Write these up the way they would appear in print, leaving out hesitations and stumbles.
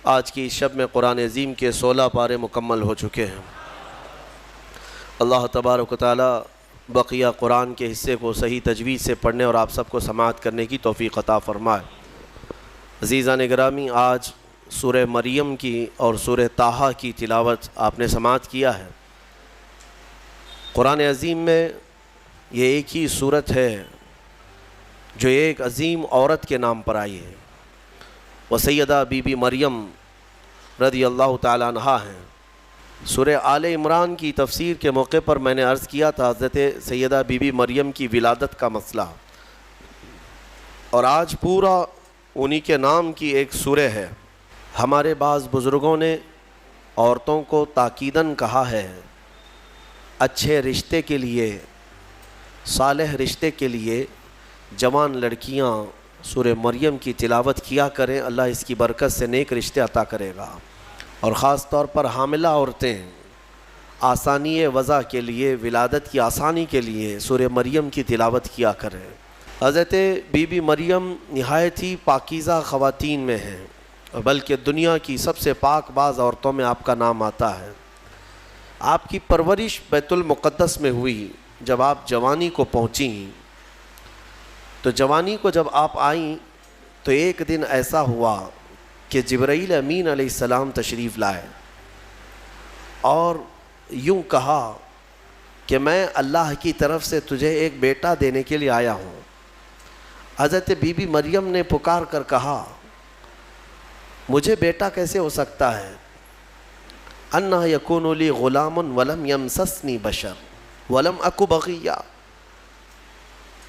آج کی شب میں قرآن عظیم کے 16 پارے مکمل ہو چکے ہیں۔ اللہ تبارک و تعالی بقیہ قرآن کے حصے کو صحیح تجوید سے پڑھنے اور آپ سب کو سماعت کرنے کی توفیق عطا فرمائے۔ عزیزان گرامی، آج سورہ مریم کی اور سورہ طٰہٰ کی تلاوت آپ نے سماعت کیا ہے۔ قرآن عظیم میں یہ ایک ہی سورت ہے جو ایک عظیم عورت کے نام پر آئی ہے، وہ سیدہ بی بی مریم رضی اللہ تعالیٰ عنہا ہیں۔ سورہ آل عمران کی تفسیر کے موقع پر میں نے عرض کیا تھا حضرت سیدہ بی بی مریم کی ولادت کا مسئلہ، اور آج پورا انہی کے نام کی ایک سورہ ہے۔ ہمارے بعض بزرگوں نے عورتوں کو تاکیداً کہا ہے اچھے رشتے کے لیے، صالح رشتے کے لیے جوان لڑکیاں سورہ مریم کی تلاوت کیا کریں، اللہ اس کی برکت سے نیک رشتے عطا کرے گا۔ اور خاص طور پر حاملہ عورتیں آسانی وضع کے لیے، ولادت کی آسانی کے لیے سورہ مریم کی تلاوت کیا کریں۔ حضرت بی بی مریم نہایت ہی پاکیزہ خواتین میں ہیں، بلکہ دنیا کی سب سے پاک باز عورتوں میں آپ کا نام آتا ہے۔ آپ کی پرورش بیت المقدس میں ہوئی۔ جب آپ جوانی کو پہنچیں تو جوانی کو جب آپ آئیں تو ایک دن ایسا ہوا کہ جبرائیل امین علیہ السلام تشریف لائے اور یوں کہا کہ میں اللہ کی طرف سے تجھے ایک بیٹا دینے کے لیے آیا ہوں۔ حضرت بی بی مریم نے پکار کر کہا مجھے بیٹا کیسے ہو سکتا ہے؟ انا یکون لی غلام ولم یمسسنی بشر ولم اک بغیہ،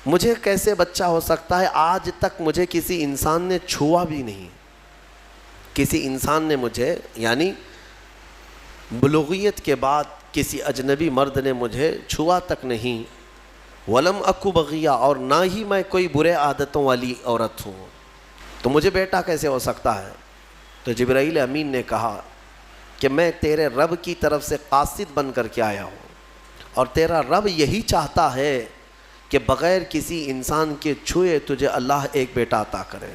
مجھے کیسے بچہ ہو سکتا ہے؟ آج تک مجھے کسی انسان نے چھوا بھی نہیں، کسی انسان نے مجھے، یعنی بلوغیت کے بعد کسی اجنبی مرد نے مجھے چھوا تک نہیں، ولم اکو بغیہ، اور نہ ہی میں کوئی برے عادتوں والی عورت ہوں، تو مجھے بیٹا کیسے ہو سکتا ہے؟ تو جبرائیل امین نے کہا کہ میں تیرے رب کی طرف سے قاصد بن کر کے آیا ہوں، اور تیرا رب یہی چاہتا ہے کہ بغیر کسی انسان کے چھوئے تجھے اللہ ایک بیٹا عطا کرے۔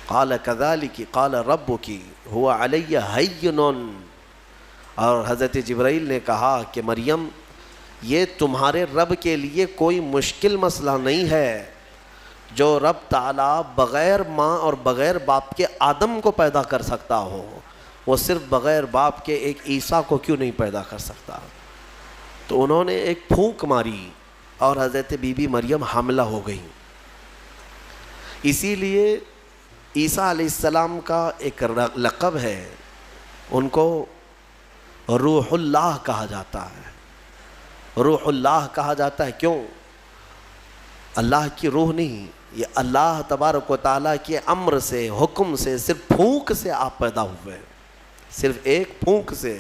قال کذالک قال ربک هو علی ہین، اور حضرت جبرائیل نے کہا کہ مریم یہ تمہارے رب کے لیے کوئی مشکل مسئلہ نہیں ہے۔ جو رب تعالیٰ بغیر ماں اور بغیر باپ کے آدم کو پیدا کر سکتا ہو، وہ صرف بغیر باپ کے ایک عیسیٰ کو کیوں نہیں پیدا کر سکتا؟ تو انہوں نے ایک پھونک ماری اور حضرت بی بی مریم حاملہ ہو گئی۔ اسی لیے عیسیٰ علیہ السلام کا ایک لقب ہے، ان کو روح اللہ کہا جاتا ہے۔ روح اللہ کہا جاتا ہے کیوں؟ اللہ کی روح نہیں، یہ اللہ تبارک و تعالیٰ کے امر سے، حکم سے، صرف پھونک سے آپ پیدا ہوئے، صرف ایک پھونک سے۔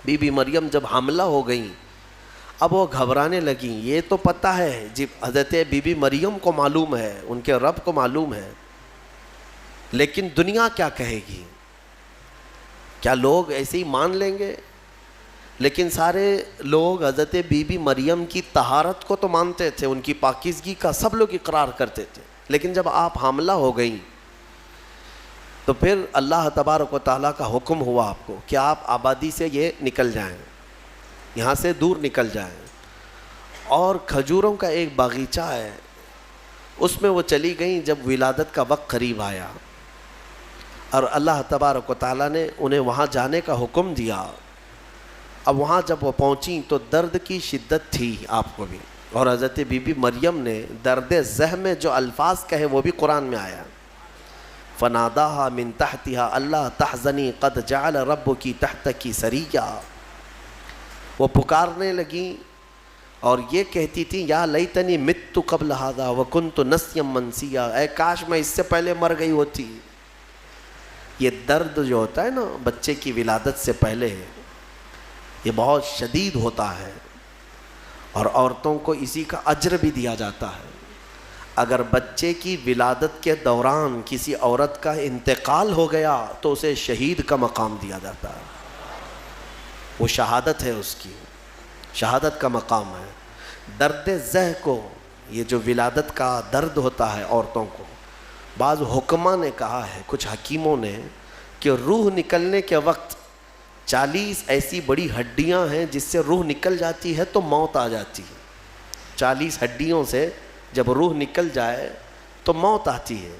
بی بی مریم جب حاملہ ہو گئیں، اب وہ گھبرانے لگیں۔ یہ تو پتہ ہے جب حضرت بی بی مریم کو معلوم ہے، ان کے رب کو معلوم ہے، لیکن دنیا کیا کہے گی؟ کیا لوگ ایسے ہی مان لیں گے؟ لیکن سارے لوگ حضرت بی بی مریم کی طہارت کو تو مانتے تھے، ان کی پاکیزگی کا سب لوگ اقرار کرتے تھے، لیکن جب آپ حاملہ ہو گئیں تو پھر اللہ تبارک و تعالیٰ کا حکم ہوا آپ کو کہ آپ آبادی سے یہ نکل جائیں، یہاں سے دور نکل جائیں۔ اور کھجوروں کا ایک باغیچہ ہے، اس میں وہ چلی گئیں جب ولادت کا وقت قریب آیا، اور اللہ تبارک و تعالیٰ نے انہیں وہاں جانے کا حکم دیا۔ اب وہاں جب وہ پہنچیں تو درد کی شدت تھی آپ کو بھی، اور حضرت بی بی مریم نے درد زہ میں جو الفاظ کہے وہ بھی قرآن میں آیا، فناداہا من تحتہا اللہ تحزنی قد جعل ربکی تحتکی سریہ۔ وہ پکارنے لگیں اور یہ کہتی تھی یا لیتنی مت قبل ھذا وکنت نسیا منسیا، اے کاش میں اس سے پہلے مر گئی ہوتی۔ یہ درد جو ہوتا ہے نا بچے کی ولادت سے پہلے، یہ بہت شدید ہوتا ہے، اور عورتوں کو اسی کا اجر بھی دیا جاتا ہے۔ اگر بچے کی ولادت کے دوران کسی عورت کا انتقال ہو گیا تو اسے شہید کا مقام دیا جاتا ہے، وہ شہادت ہے، اس کی شہادت کا مقام ہے۔ درد زہ کو، یہ جو ولادت کا درد ہوتا ہے عورتوں کو، بعض حکماء نے کہا ہے، کچھ حکیموں نے، کہ روح نکلنے کے وقت 40 ایسی بڑی ہڈیاں ہیں جس سے روح نکل جاتی ہے تو موت آ جاتی ہے. 40 ہڈیوں سے جب روح نکل جائے تو موت آتی ہے.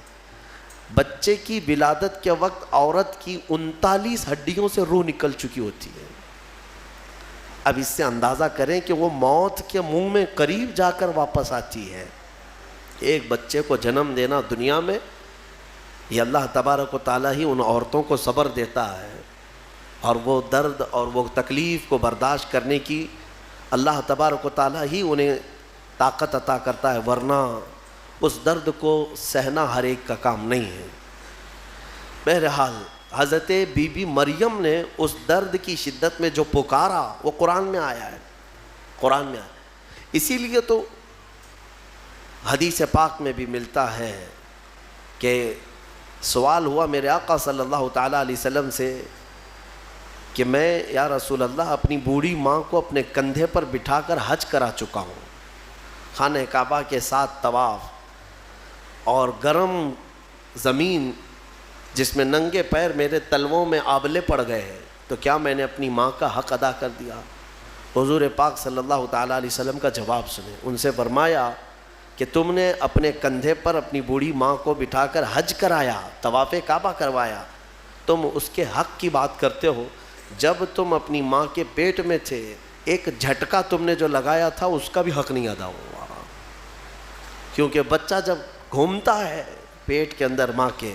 بچے کی ولادت کے وقت عورت کی 39 ہڈیوں سے روح نکل چکی ہوتی ہے. اب اس سے اندازہ کریں کہ وہ موت کے منہ میں قریب جا کر واپس آتی ہے. ایک بچے کو جنم دینا دنیا میں، یہ اللہ تبارک و تعالیٰ ہی ان عورتوں کو صبر دیتا ہے، اور وہ درد اور وہ تکلیف کو برداشت کرنے کی اللہ تبارک و تعالیٰ ہی انہیں طاقت عطا کرتا ہے، ورنہ اس درد کو سہنا ہر ایک کا کام نہیں ہے. بہرحال حضرت بی بی مریم نے اس درد کی شدت میں جو پکارا وہ قرآن میں آیا ہے، قرآن میں آیا. اسی لیے تو حدیث پاک میں بھی ملتا ہے کہ سوال ہوا میرے آقا صلی اللہ تعالیٰ علیہ وسلم سے کہ میں یا رسول اللہ اپنی بوڑھی ماں کو اپنے کندھے پر بٹھا کر حج کرا چکا ہوں، خانہ کعبہ کے ساتھ طواف اور گرم زمین جس میں ننگے پیر میرے تلووں میں آبلے پڑ گئے ہیں، تو کیا میں نے اپنی ماں کا حق ادا کر دیا؟ حضور پاک صلی اللہ تعالیٰ علیہ وسلم کا جواب سنیں. ان سے فرمایا کہ تم نے اپنے کندھے پر اپنی بوڑھی ماں کو بٹھا کر حج کرایا، طواف کعبہ کروایا، تم اس کے حق کی بات کرتے ہو. جب تم اپنی ماں کے پیٹ میں تھے ایک جھٹکا تم نے جو لگایا تھا اس کا بھی حق نہیں ادا ہوا، کیونکہ بچہ جب گھومتا ہے پیٹ کے اندر ماں کے،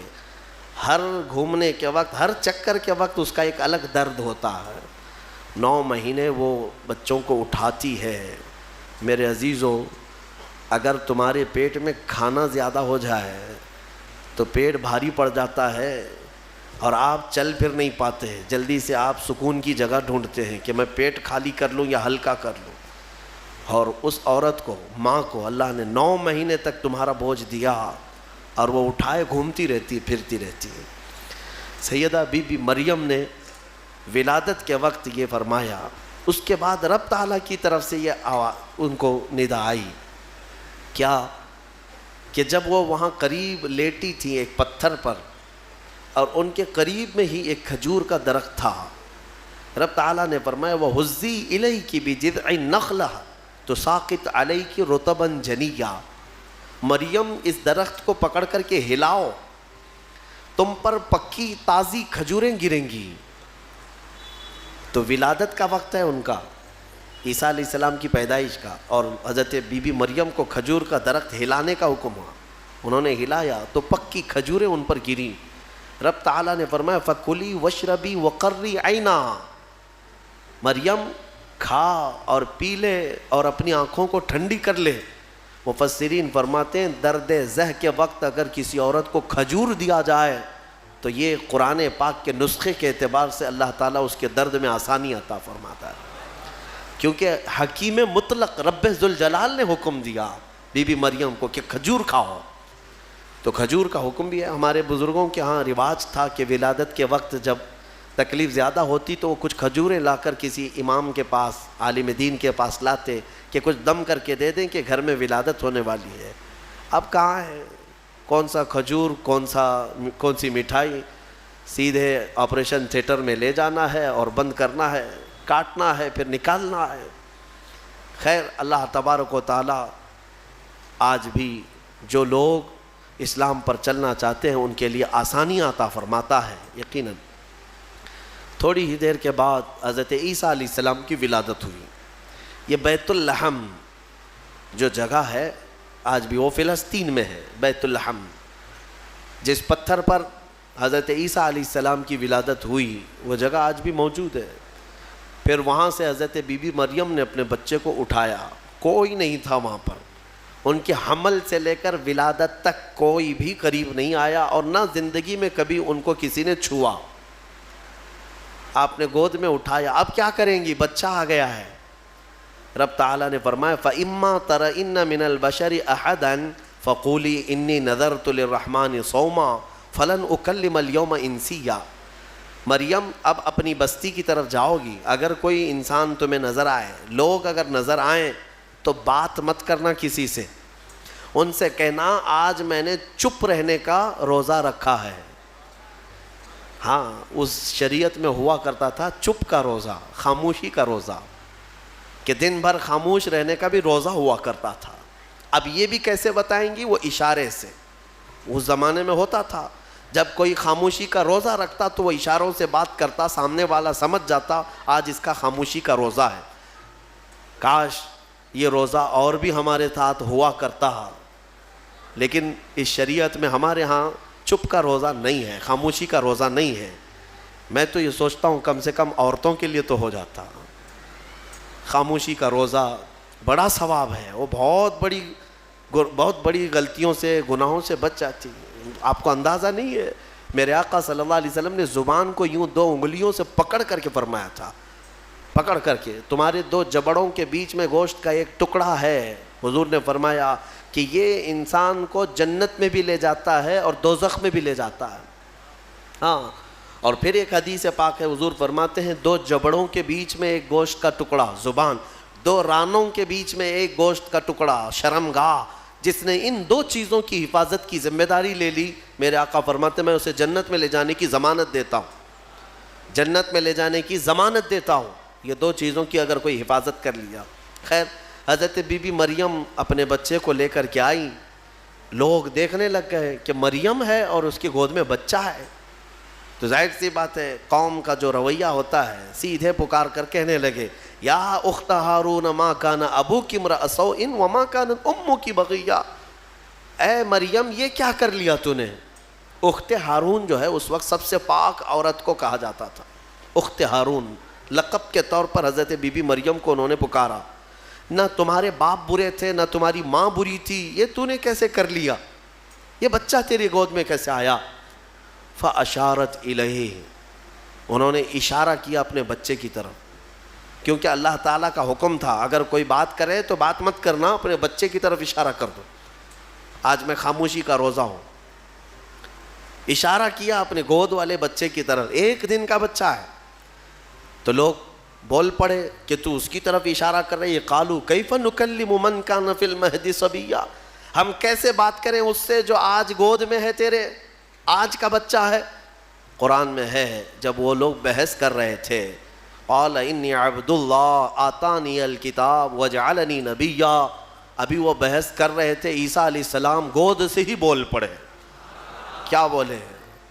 ہر گھومنے کے وقت، ہر چکر کے وقت اس کا ایک الگ درد ہوتا ہے. 9 مہینے وہ بچوں کو اٹھاتی ہے. میرے عزیزو، اگر تمہارے پیٹ میں کھانا زیادہ ہو جائے تو پیٹ بھاری پڑ جاتا ہے اور آپ چل پھر نہیں پاتے، جلدی سے آپ سکون کی جگہ ڈھونڈتے ہیں کہ میں پیٹ خالی کر لوں یا ہلکا کر لوں. اور اس عورت کو، ماں کو اللہ نے 9 مہینے تک تمہارا بوجھ دیا اور وہ اٹھائے گھومتی رہتی، پھرتی رہتی ہے. سیدہ بی بی مریم نے ولادت کے وقت یہ فرمایا. اس کے بعد رب تعالیٰ کی طرف سے یہ ان کو ندا آئی کیا کہ جب وہ وہاں قریب لیٹی تھی ایک پتھر پر، اور ان کے قریب میں ہی ایک کھجور کا درخت تھا، رب تعالیٰ نے فرمایا وَهُزِّي إِلَيْكِ بِجِذْعِ النَّخْلَةِ تُسَاقِطْ عَلَيْكِ رُطَبًا جَنِيًّا. مریم اس درخت کو پکڑ کر کے ہلاؤ، تم پر پکی تازی کھجوریں گریں گی. تو ولادت کا وقت ہے ان کا، عیسیٰ علیہ السلام کی پیدائش کا، اور حضرت بی بی مریم کو کھجور کا درخت ہلانے کا حکم ہوا. انہوں نے ہلایا تو پکی کھجوریں ان پر گریں. رب تعالیٰ نے فرمایا فَكُلِي وَاشْرَبِي وَقَرِّي عَيْنًا، مریم کھا اور پی لے اور اپنی آنکھوں کو ٹھنڈی کر لے. مفسرین فرماتے ہیں درد زہ کے وقت اگر کسی عورت کو کھجور دیا جائے تو یہ قرآن پاک کے نسخے کے اعتبار سے اللہ تعالیٰ اس کے درد میں آسانی عطا فرماتا ہے، کیونکہ حکیم مطلق رب ذوالجلال نے حکم دیا بی بی مریم کو کہ کھجور کھاؤ. تو کھجور کا حکم بھی ہے. ہمارے بزرگوں کے ہاں رواج تھا کہ ولادت کے وقت جب تکلیف زیادہ ہوتی تو وہ کچھ کھجوریں لا کر کسی امام کے پاس، عالم دین کے پاس لاتے کہ کچھ دم کر کے دے دیں کہ گھر میں ولادت ہونے والی ہے. اب کہاں ہے، کون سا کھجور، کون سی مٹھائی، سیدھے آپریشن تھیٹر میں لے جانا ہے اور بند کرنا ہے، کاٹنا ہے پھر نکالنا ہے. خیر، اللہ تبارک و تعالیٰ آج بھی جو لوگ اسلام پر چلنا چاہتے ہیں ان کے لیے آسانیاں عطا فرماتا ہے. یقیناً تھوڑی ہی دیر کے بعد حضرت عیسیٰ علیہ السلام کی ولادت ہوئی. یہ بیت اللحم جو جگہ ہے آج بھی وہ فلسطین میں ہے. بیت اللحم جس پتھر پر حضرت عیسیٰ علیہ السلام کی ولادت ہوئی وہ جگہ آج بھی موجود ہے. پھر وہاں سے حضرت بی بی مریم نے اپنے بچے کو اٹھایا، کوئی نہیں تھا وہاں پر. ان کے حمل سے لے کر ولادت تک کوئی بھی قریب نہیں آیا اور نہ زندگی میں کبھی ان کو کسی نے چھوا. آپ نے گود میں اٹھایا. اب کیا کریں گی، بچہ آ گیا ہے. رب تعالیٰ نے فرمایا فَإِمَّا تَرَئِنَّ مِنَ الْبَشَرِ أَحَدًا فَقُولِي إِنِّي نَذَرْتُ لِلرَّحْمَنِ صَوْمًا فَلَنْ أُكَلِّمَ الْيَوْمَ إِنسِيًّا. مریم اب اپنی بستی کی طرف جاؤ گی، اگر کوئی انسان تمہیں نظر آئے، لوگ اگر نظر آئیں تو بات مت کرنا کسی سے. ان سے کہنا آج میں نے چپ رہنے کا روزہ رکھا ہے. ہاں اس شریعت میں ہوا کرتا تھا چپ کا روزہ، خاموشی کا روزہ، کہ دن بھر خاموش رہنے کا بھی روزہ ہوا کرتا تھا. اب یہ بھی کیسے بتائیں گی؟ وہ اشارے سے. اس زمانے میں ہوتا تھا جب کوئی خاموشی کا روزہ رکھتا تو وہ اشاروں سے بات کرتا، سامنے والا سمجھ جاتا آج اس کا خاموشی کا روزہ ہے. کاش یہ روزہ اور بھی ہمارے ساتھ ہوا کرتا، لیکن اس شریعت میں ہمارے ہاں چپ کا روزہ نہیں ہے، خاموشی کا روزہ نہیں ہے. میں تو یہ سوچتا ہوں کم سے کم عورتوں کے لیے تو ہو جاتا. خاموشی کا روزہ بڑا ثواب ہے، وہ بہت بڑی غلطیوں سے، گناہوں سے بچ جاتی. آپ کو اندازہ نہیں ہے، میرے آقا صلی اللہ علیہ وسلم نے زبان کو یوں 2 انگلیوں سے پکڑ کر کے فرمایا تھا، پکڑ کر کے، تمہارے 2 جبڑوں کے بیچ میں گوشت کا ایک ٹکڑا ہے. حضور نے فرمایا کہ یہ انسان کو جنت میں بھی لے جاتا ہے اور دوزخ میں بھی لے جاتا ہے. ہاں، اور پھر ایک حدیث پاک ہے، حضور فرماتے ہیں 2 جبڑوں کے بیچ میں ایک گوشت کا ٹکڑا زبان، 2 رانوں کے بیچ میں ایک گوشت کا ٹکڑا شرمگاہ، جس نے ان 2 چیزوں کی حفاظت کی ذمہ داری لے لی، میرے آقا فرماتے ہیں میں اسے جنت میں لے جانے کی ضمانت دیتا ہوں، جنت میں لے جانے کی ضمانت دیتا ہوں. یہ 2 چیزوں کی اگر کوئی حفاظت کر لیا. خیر، حضرت بی بی مریم اپنے بچے کو لے کر کے آئی. لوگ دیکھنے لگ گئے کہ مریم ہے اور اس کی گود میں بچہ ہے. تو ظاہر سی بات ہے قوم کا جو رویہ ہوتا ہے، سیدھے پکار کر کہنے لگے یا اخت ہارون ما کان ابوک امرأ سوء وما کانت امک بغیہ. اے مریم یہ کیا کر لیا تو نے؟ اخت ہارون جو ہے اس وقت سب سے پاک عورت کو کہا جاتا تھا. اخت ہارون لقب کے طور پر حضرت بی بی مریم کو انہوں نے پکارا. نہ تمہارے باپ برے تھے نہ تمہاری ماں بری تھی، یہ تو نے کیسے کر لیا؟ یہ بچہ تیری گود میں کیسے آیا؟ فاشارت الیہ، انہوں نے اشارہ کیا اپنے بچے کی طرف، کیونکہ اللہ تعالیٰ کا حکم تھا اگر کوئی بات کرے تو بات مت کرنا، اپنے بچے کی طرف اشارہ کر دو. آج میں خاموشی کا روزہ ہوں. اشارہ کیا اپنے گود والے بچے کی طرف، 1 دن کا بچہ ہے. تو لوگ بول پڑے کہ تو اس کی طرف اشارہ کر رہے. قالوا کیف نکلم من کان فی المہد صبیا، ہم کیسے بات کریں اس سے جو آج گود میں ہے تیرے، آج کا بچہ ہے. قرآن میں ہے جب وہ لوگ بحث کر رہے تھے، قال انی عبد اللہ آتانی الکتاب وجعلنی نبیا، ابھی وہ بحث کر رہے تھے، عیسیٰ علیہ السلام گود سے ہی بول پڑے. کیا بولے؟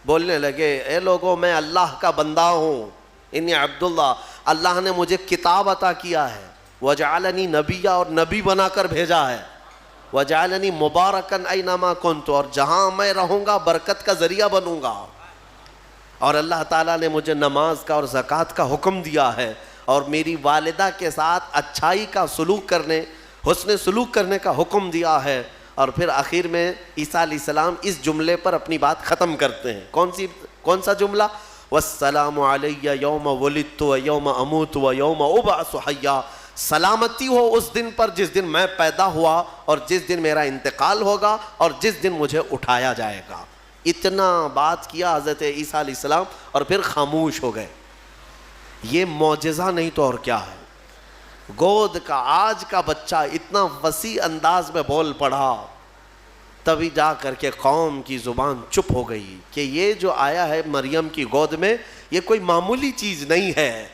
بولنے لگے اے لوگوں میں اللہ کا بندہ ہوں، انی عبد اللہ، اللہ نے مجھے کتاب عطا کیا ہے، وجعلنی نبیا، اور نبی بنا کر بھیجا ہے، وجعلنی مبارکن اینما کنت، اور جہاں میں رہوں گا برکت کا ذریعہ بنوں گا، اور اللہ تعالیٰ نے مجھے نماز کا اور زکوٰۃ کا حکم دیا ہے، اور میری والدہ کے ساتھ اچھائی کا سلوک کرنے، حسن سلوک کرنے کا حکم دیا ہے. اور پھر آخر میں عیسیٰ علیہ السلام اس جملے پر اپنی بات ختم کرتے ہیں. کون سا جملہ؟ والسلام علی یوم ولدت و یوم اموت و یوم ابعث حیا، سلامتی ہو اس دن پر جس دن میں پیدا ہوا اور جس دن میرا انتقال ہوگا اور جس دن مجھے اٹھایا جائے گا. اتنا بات کیا حضرت عیسیٰ علیہ السلام اور پھر خاموش ہو گئے. یہ معجزہ نہیں تو اور کیا ہے؟ گود کا آج کا بچہ اتنا وسیع انداز میں بول پڑا، تبھی جا کر کے قوم کی زبان چپ ہو گئی کہ یہ جو آیا ہے مریم کی گود میں یہ کوئی معمولی چیز نہیں ہے.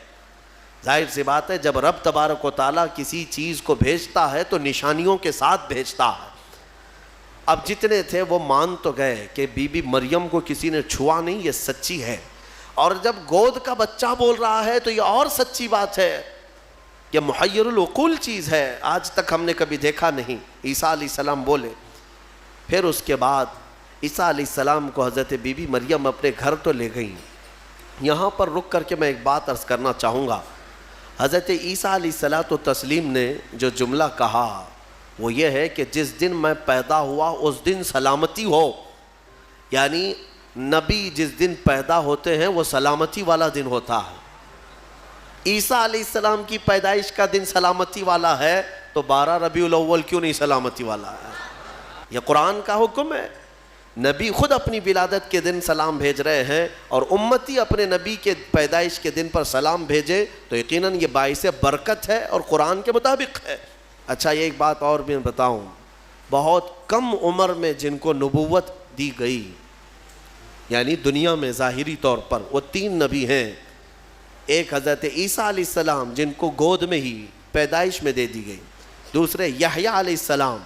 ظاہر سی بات ہے جب رب تبارک و تعالیٰ کسی چیز کو بھیجتا ہے تو نشانیوں کے ساتھ بھیجتا ہے. اب جتنے تھے وہ مان تو گئے کہ بی بی مریم کو کسی نے چھوا نہیں، یہ سچی ہے. اور جب گود کا بچہ بول رہا ہے تو یہ اور سچی بات ہے، یہ محیر العقول چیز ہے، آج تک ہم نے کبھی دیکھا نہیں. عیسیٰ علیہ السلام بولے. پھر اس کے بعد عیسیٰ علیہ السلام کو حضرت بی بی مریم اپنے گھر تو لے گئیں. یہاں پر رک کر کے میں ایک بات عرض کرنا چاہوں گا. حضرت عیسیٰ علیہ السلام نے جو جملہ کہا وہ یہ ہے کہ جس دن میں پیدا ہوا اس دن سلامتی ہو، یعنی نبی جس دن پیدا ہوتے ہیں وہ سلامتی والا دن ہوتا ہے. عیسیٰ علیہ السلام کی پیدائش کا دن سلامتی والا ہے تو 12 ربیع الاول کیوں نہیں سلامتی والا ہے؟ یہ قرآن کا حکم ہے. نبی خود اپنی ولادت کے دن سلام بھیج رہے ہیں اور امتی اپنے نبی کے پیدائش کے دن پر سلام بھیجے تو یقیناً یہ باعث برکت ہے اور قرآن کے مطابق ہے. اچھا یہ ایک بات اور بھی بتاؤں بہت کم عمر میں جن کو نبوت دی گئی، یعنی دنیا میں ظاہری طور پر وہ 3 نبی ہیں. ایک حضرت عیسیٰ علیہ السلام جن کو گود میں ہی پیدائش میں دے دی گئی. دوسرے یحییٰ علیہ السلام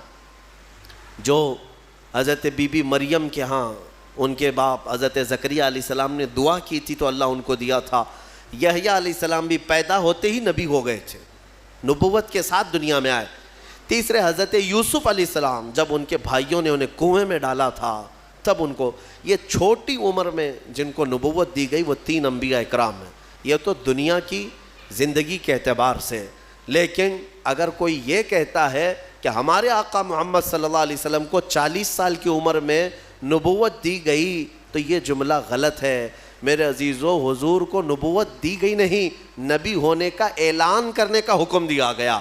جو حضرت بی بی مریم کے ہاں ان کے باپ حضرت زکریا علیہ السلام نے دعا کی تھی تو اللہ ان کو دیا تھا. یحییٰ علیہ السلام بھی پیدا ہوتے ہی نبی ہو گئے تھے، نبوت کے ساتھ دنیا میں آئے. تیسرے حضرت یوسف علیہ السلام جب ان کے بھائیوں نے انہیں کنویں میں ڈالا تھا تب ان کو، یہ چھوٹی عمر میں جن کو نبوت دی گئی وہ 3 انبیاء اکرام ہیں. یہ تو دنیا کی زندگی کے اعتبار سے. لیکن اگر کوئی یہ کہتا ہے کہ ہمارے آقا محمد صلی اللہ علیہ وسلم کو 40 سال کی عمر میں نبوت دی گئی تو یہ جملہ غلط ہے. میرے عزیزو، حضور کو نبوت دی گئی نہیں، نبی ہونے کا اعلان کرنے کا حکم دیا گیا.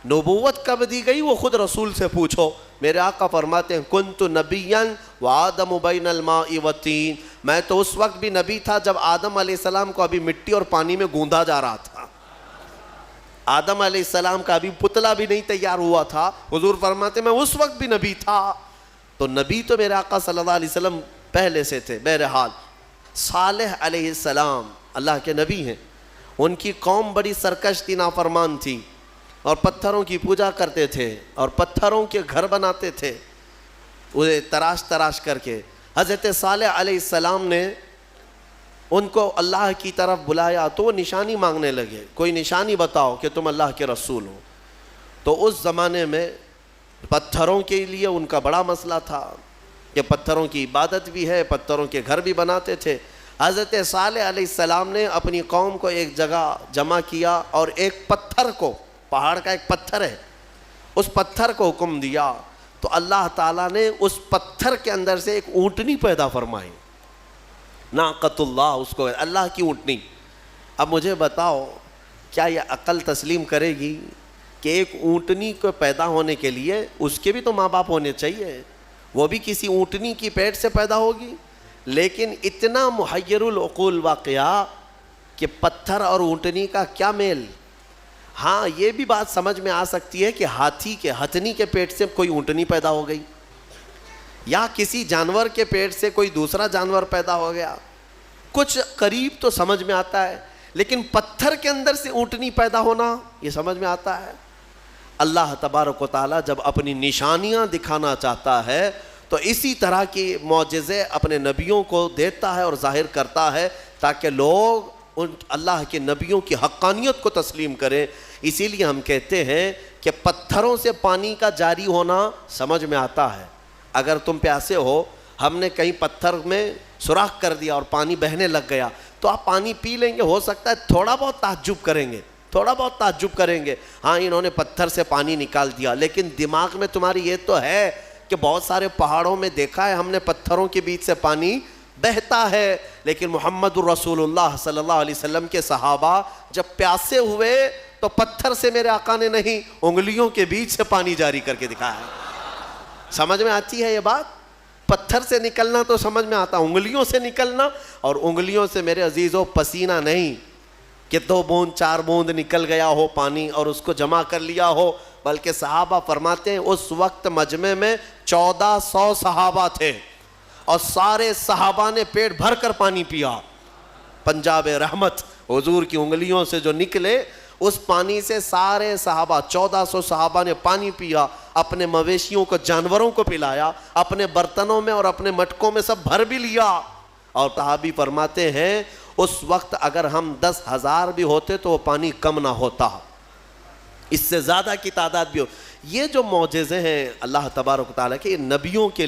نبوت کب دی گئی وہ خود رسول سے پوچھو. میرے آقا فرماتے ہیں کنت نبیا وآدم بین الماء والطین، میں تو اس وقت بھی نبی تھا جب آدم علیہ السلام کو ابھی مٹی اور پانی میں گوندا جا رہا تھا. آدم علیہ السلام کا ابھی پتلا بھی نہیں تیار ہوا تھا. حضور فرماتے ہیں میں اس وقت بھی نبی تھا. تو نبی تو میرے آقا صلی اللہ علیہ وسلم پہلے سے تھے. بہرحال صالح علیہ السلام اللہ کے نبی ہیں. ان کی قوم بڑی سرکش تھی، نافرمان تھی اور پتھروں کی پوجا کرتے تھے اور پتھروں کے گھر بناتے تھے انہیں تراش تراش کر کے. حضرت صالح علیہ السلام نے ان کو اللہ کی طرف بلایا تو وہ نشانی مانگنے لگے، کوئی نشانی بتاؤ کہ تم اللہ کے رسول ہو. تو اس زمانے میں پتھروں کے لیے ان کا بڑا مسئلہ تھا کہ پتھروں کی عبادت بھی ہے، پتھروں کے گھر بھی بناتے تھے. حضرت صالح علیہ السلام نے اپنی قوم کو ایک جگہ جمع کیا اور ایک پتھر کو، پہاڑ کا ایک پتھر ہے، اس پتھر کو حکم دیا تو اللہ تعالیٰ نے اس پتھر کے اندر سے ایک اونٹنی پیدا فرمائی. ناقۃ اللہ، اس کو اللہ کی اونٹنی. اب مجھے بتاؤ کیا یہ عقل تسلیم کرے گی کہ ایک اونٹنی کو پیدا ہونے کے لیے اس کے بھی تو ماں باپ ہونے چاہیے، وہ بھی کسی اونٹنی کی پیٹ سے پیدا ہوگی؟ لیکن اتنا محیر العقول واقعہ کہ پتھر اور اونٹنی کا کیا میل. ہاں یہ بھی بات سمجھ میں آ سکتی ہے کہ ہاتھی کے ہتھنی کے پیٹ سے کوئی اونٹنی پیدا ہو گئی یا کسی جانور کے پیٹ سے کوئی دوسرا جانور پیدا ہو گیا، کچھ قریب تو سمجھ میں آتا ہے. لیکن پتھر کے اندر سے اونٹنی پیدا ہونا یہ سمجھ میں آتا ہے. اللہ تبارک و تعالیٰ جب اپنی نشانیاں دکھانا چاہتا ہے تو اسی طرح کی معجزے اپنے نبیوں کو دیتا ہے اور ظاہر کرتا ہے تاکہ لوگ ان اللہ کے نبیوں کی حقانیت کو تسلیم کریں. اسی لیے ہم کہتے ہیں کہ پتھروں سے پانی کا جاری ہونا سمجھ میں آتا ہے. اگر تم پیاسے ہو، ہم نے کہیں پتھر میں سوراخ کر دیا اور پانی بہنے لگ گیا تو آپ پانی پی لیں گے، ہو سکتا ہے تھوڑا بہت تعجب کریں گے، تھوڑا بہت تعجب کریں گے، ہاں انہوں نے پتھر سے پانی نکال دیا. لیکن دماغ میں تمہاری یہ تو ہے کہ بہت سارے پہاڑوں میں دیکھا ہے ہم نے پتھروں کے بیچ سے پانی بہتا ہے. لیکن محمد الرسول اللہ صلی اللہ علیہ وسلم کے صحابہ جب پیاسے ہوئے تو پتھر سے میرے آقا نے نہیں، انگلیوں کے بیچ سے پانی جاری کر کے دکھایا. سمجھ میں آتی ہے یہ بات؟ پتھر سے نکلنا تو سمجھ میں آتا، انگلیوں سے نکلنا، اور انگلیوں سے میرے عزیزوں پسینہ نہیں کہ 2 بوند 4 بوند نکل گیا ہو پانی اور اس کو جمع کر لیا ہو، بلکہ صحابہ فرماتے ہیں اس وقت مجمع میں 1400 صحابہ تھے اور سارے صحابہ نے پیٹ بھر کر پانی پیا. پنجاب رحمت حضور کی انگلیوں سے جو نکلے اس پانی سے سارے صحابہ 1400 صحابہ نے پانی پیا، اپنے مویشیوں کو جانوروں کو پلایا، اپنے برتنوں میں اور اپنے مٹکوں میں سب بھر بھی لیا. اور صحابی فرماتے ہیں اس وقت اگر ہم 10,000 بھی ہوتے تو وہ پانی کم نہ ہوتا، اس سے زیادہ کی تعداد بھی ہو. یہ جو معجزے ہیں اللہ تبارک و تعالیٰ کے نبیوں کے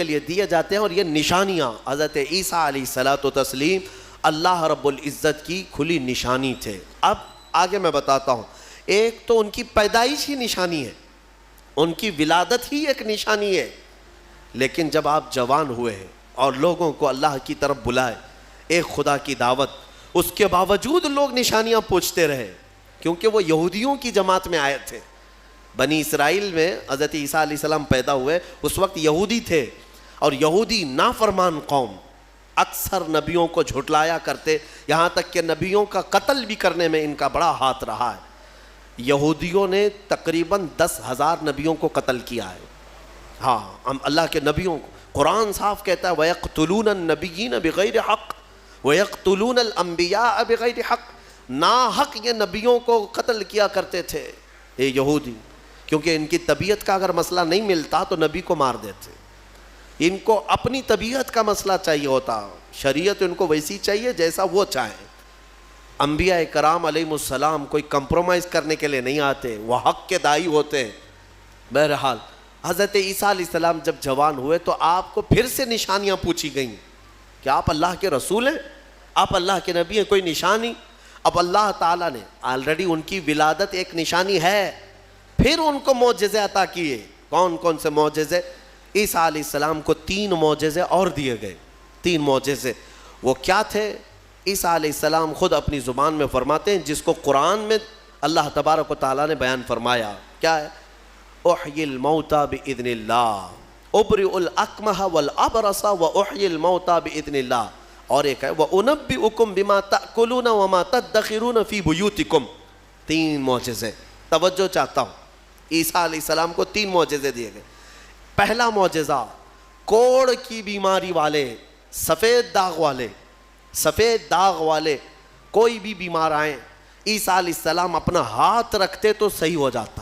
لیے دیے جاتے ہیں، اور یہ نشانیاں حضرت عیسیٰ علیہ الصلوۃ والتسلیم اللہ رب العزت کی کھلی نشانی تھے. اب آگے میں بتاتا ہوں. ایک تو ان کی پیدائش ہی نشانی ہے، ان کی ولادت ہی ایک نشانی ہے. لیکن جب آپ جوان ہوئے ہیں اور لوگوں کو اللہ کی طرف بلائے، ایک خدا کی دعوت، اس کے باوجود لوگ نشانیاں پوچھتے رہے کیونکہ وہ یہودیوں کی جماعت میں آئے تھے. بنی اسرائیل میں حضرت عیسیٰ علیہ السلام پیدا ہوئے، اس وقت یہودی تھے اور یہودی نافرمان قوم، اکثر نبیوں کو جھٹلایا کرتے، یہاں تک کہ نبیوں کا قتل بھی کرنے میں ان کا بڑا ہاتھ رہا ہے. یہودیوں نے تقریباً 10,000 نبیوں کو قتل کیا ہے. ہاں ہم اللہ کے نبیوں کو, قرآن صاف کہتا ہے وَيَقْتُلُونَ النَّبِيِّينَ بِغَيْرِ حَقٍّ وَيَقْتُلُونَ الْأَنْبِيَاءَ بِغَيْرِ حَقٍّ. ناحق یہ نبیوں کو قتل کیا کرتے تھے یہ یہودی, کیونکہ ان کی طبیعت کا اگر مسئلہ نہیں ملتا تو نبی کو مار دیتے. ان کو اپنی طبیعت کا مسئلہ چاہیے ہوتا, شریعت ان کو ویسی چاہیے جیسا وہ چاہیں. انبیاء کرام علیہ السلام کوئی کمپرومائز کرنے کے لیے نہیں آتے, وہ حق کے داعی ہوتے ہیں. بہرحال حضرت عیسیٰ علیہ السلام جب جوان ہوئے تو آپ کو پھر سے نشانیاں پوچھی گئیں کہ آپ اللہ کے رسول ہیں, آپ اللہ کے نبی ہیں, کوئی نشانی. اب اللہ تعالیٰ نے آلریڈی ان کی ولادت ایک نشانی ہے, پھر ان کو معجزے عطا کیے. کون کون سے معجزے؟ عیسیٰ علیہ السلام کو 3 معجزے اور دیے گئے. 3 معجزے وہ کیا تھے؟ عیسیٰ علیہ السلام خود اپنی زبان میں فرماتے ہیں, جس کو قرآن میں اللہ تبارک و تعالیٰ نے بیان فرمایا. کیا ہے؟ احیی الموتى باذن اللہ ابرئ الاکمہ والابرص واحیی الموتى باذن اللہ. اور ایک ہے وانبئکم بما تاکلون وما تدخرون فی بیوتکم. 3 معجزے. توجہ چاہتا ہوں, عیسیٰ علیہ السلام کو 3 معجزے دیے گئے. پہلا معجزہ, کوڑ کی بیماری والے, سفید داغ والے کوئی بھی بیمار آئیں, عیسیٰ علیہ السلام اپنا ہاتھ رکھتے تو صحیح ہو جاتا.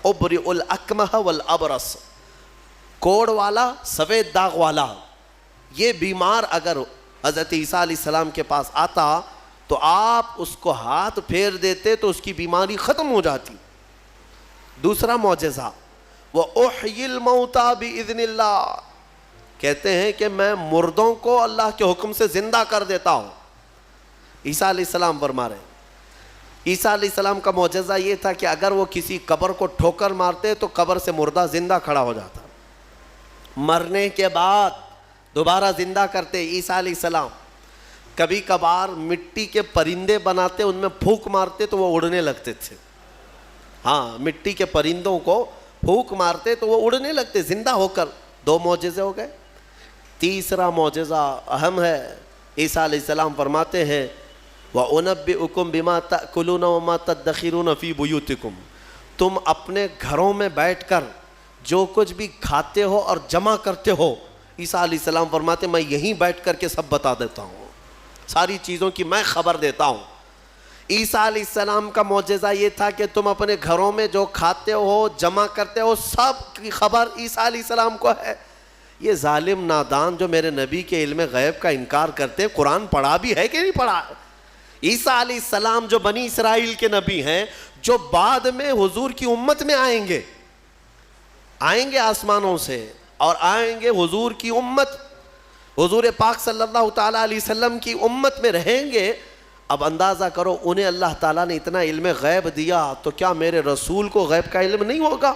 ابرئ الاکمہ والابرص, کوڑ والا, سفید داغ والا, یہ بیمار اگر حضرت عیسیٰ علیہ السلام کے پاس آتا تو آپ اس کو ہاتھ پھیر دیتے تو اس کی بیماری ختم ہو جاتی. دوسرا معجزہ وَأُحْيِي الْمَوْتَى بِإِذْنِ اللَّهِ, کہتے ہیں کہ میں مردوں کو اللہ کے حکم سے زندہ کر دیتا ہوں. عیسیٰ علیہ السلام فرما رہے ہیں. عیسیٰ علیہ السلام کا معجزہ یہ تھا کہ اگر وہ کسی قبر کو ٹھوکر مارتے تو قبر سے مردہ زندہ کھڑا ہو جاتا, مرنے کے بعد دوبارہ زندہ کرتے. عیسیٰ علیہ السلام کبھی کبھار مٹی کے پرندے بناتے, ان میں پھونک مارتے تو وہ اڑنے لگتے تھے. ہاں, مٹی کے پرندوں کو پھونک مارتے تو وہ اڑنے لگتے زندہ ہو کر. 2 معجزے ہو گئے. تیسرا معجزہ اہم ہے. عیسیٰ علیہ السلام فرماتے ہیں وَأُنَبِّئُكُمْ بِمَا تَأْكُلُونَ وَمَا تَدَّخِرُونَ فِي بُيُوتِكُمْ, تم اپنے گھروں میں بیٹھ کر جو کچھ بھی کھاتے ہو اور جمع کرتے ہو, عیسیٰ علیہ السلام فرماتے میں یہیں بیٹھ کر کے سب بتا دیتا ہوں, ساری چیزوں کی میں خبر دیتا ہوں. عیسیٰ علیہ السلام کا معجزہ یہ تھا کہ تم اپنے گھروں میں جو کھاتے ہو, جمع کرتے ہو, سب کی خبر عیسیٰ علیہ السلام کو ہے. یہ ظالم نادان جو میرے نبی کے علم غیب کا انکار کرتے, قرآن پڑھا بھی ہے کہ نہیں پڑھا؟ عیسیٰ علیہ السلام جو بنی اسرائیل کے نبی ہیں, جو بعد میں حضور کی امت میں آئیں گے آسمانوں سے, اور آئیں گے حضور کی امت, حضور پاک صلی اللہ تعالیٰ علیہ وسلم کی امت میں رہیں گے. اب اندازہ کرو, انہیں اللہ تعالیٰ نے اتنا علم غیب دیا, تو کیا میرے رسول کو غیب کا علم نہیں ہوگا؟